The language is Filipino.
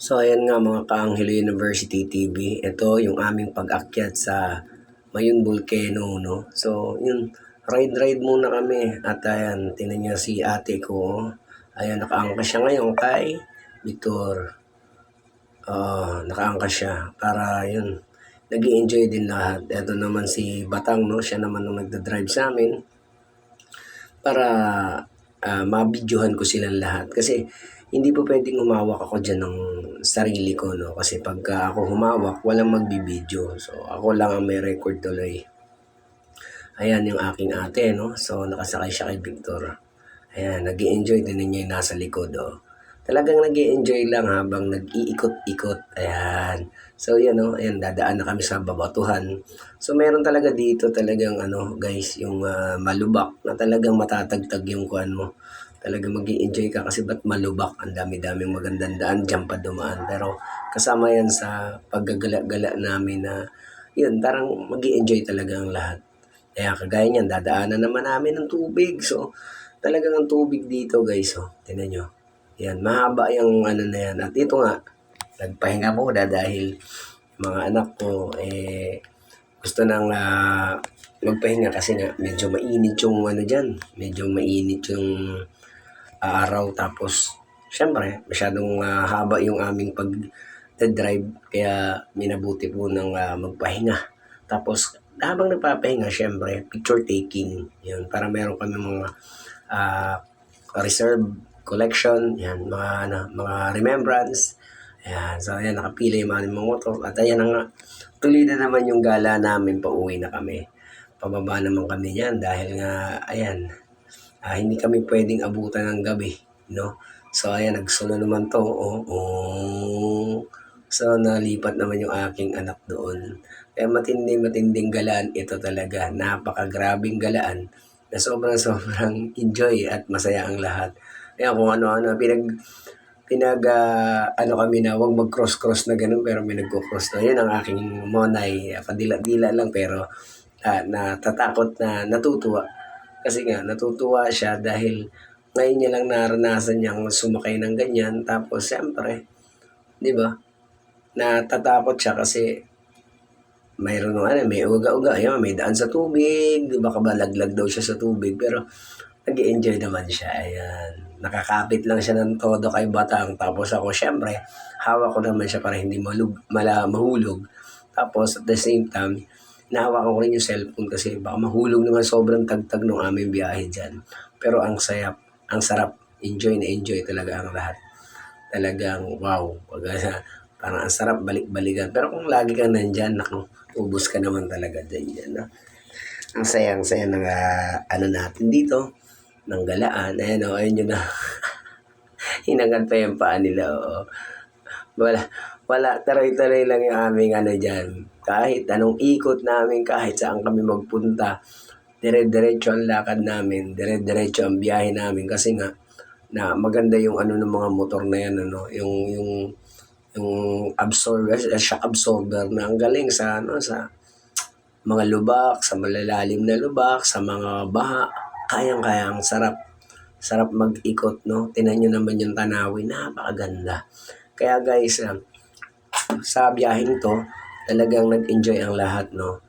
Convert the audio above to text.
So ayan nga mga ka-Anghelo University TV, ito yung aming pag-akyat sa Mayon Volcano, no? So yun, ride muna kami at ayan, tingnan niyo si ate ko, ayan nakaangka siya ngayon kay Victor. Nakaangka siya para yun, nag-i-enjoy din lahat. Ito naman si Batang, no? Siya naman ang nagda-drive sa amin para mabidyohan ko silang lahat. Kasi hindi po pwedeng humawak ako dyan ng sarili ko, no? Kasi pagka ako humawak, walang magbibideo. So, ako lang ang may record tuloy. Ayan yung aking ate, no? So, nakasakay siya kay Victor. Ayan, nag-i-enjoy din ninyo yung nasa likod, oh. Talagang nag enjoy lang habang nag-iikot-ikot. Ayan. So, yan, no? Ayan, dadaan na kami sa babatuhan. So, meron talaga dito talagang, guys, yung malubak na talagang matatagtag yung kuan mo. Talagang mag enjoy ka kasi ba't malubak? Ang dami-daming magandang daan dyan pa dumaan. Pero kasama yan sa paggagala-gala namin na yun, parang mag enjoy talaga ang lahat. Kaya kagaya niyan, dadaanan naman namin ng tubig. So, talagang ang tubig dito guys, oh, tingnan nyo. Yan, mahaba yung ano na yan. At ito nga, nagpahinga muna dahil mga anak ko, gusto nang magpahinga kasi nga medyo mainit yung ano dyan. Medyo mainit yung araw. Tapos, syempre, masyadong haba yung aming pag-drive. Kaya minabuti po ng magpahinga. Tapos, habang nagpapahinga, syempre, picture taking. Yun, para meron kami mga reserve collection, yan, mga remembrance. Ayan, so ayan, nakapila yung mga motor. At ayan na nga, tuloy na naman yung gala namin, pauwi na kami. Pababa naman kami yan dahil nga, ayan, hindi kami pwedeng abutan ng gabi, no? So ayan, nagsulo naman to, So nalipat naman yung aking anak doon. Kaya matinding galaan ito talaga. Napakagrabing galaan na sobrang enjoy at masaya ang lahat. Kaya kung ano-ano, ano kami na wag mag-cross na ganun pero may nagko-cross na. Yun ang aking monay, padila-dila lang pero natatakot na natutuwa. Kasi nga natutuwa siya dahil ngayon niya lang naranasan niyang sumakay ng ganyan. Tapos siyempre, di ba, natatakot siya kasi mayroon may uga-uga, ayan, may daan sa tubig, di ba, kabalaglag daw siya sa tubig, pero nag-enjoy naman siya, ayan. Nakakapit lang siya ng todo kay Batang, tapos ako, syempre, hawak ko naman siya para hindi mahulog. Tapos, at the same time, nahawakan ko rin yung cellphone kasi baka mahulog naman sobrang tagtag ng aming biyahe dyan. Pero ang sarap, enjoy na enjoy talaga ang lahat. Talagang wow, parang ang sarap balik-balikan. Pero kung lagi kang nandyan, naku, ubus ka naman talaga dyan. No? Ang sayang-saya ng ano natin dito, ng galaan. Ayan o, ayun yun na. Hinangat pa yung paa nila. Oo. Wala, taray-taray lang yung aming ano dyan. Kahit anong ikot namin, kahit saan kami magpunta, dire-diretso ang lakad namin, dire-diretso ang biyahe namin kasi nga na maganda yung ano ng mga motor na yan, ano, yung absorber, shock absorber na ang galing sa sa mga lubak, sa malalalim na lubak, sa mga baha, kayang-kaya, ang sarap mag-ikot, no? Tingnan nyo naman yung tanawin, napakaganda. Kaya guys, sa biyaheng to, talagang nag-enjoy ang lahat, no?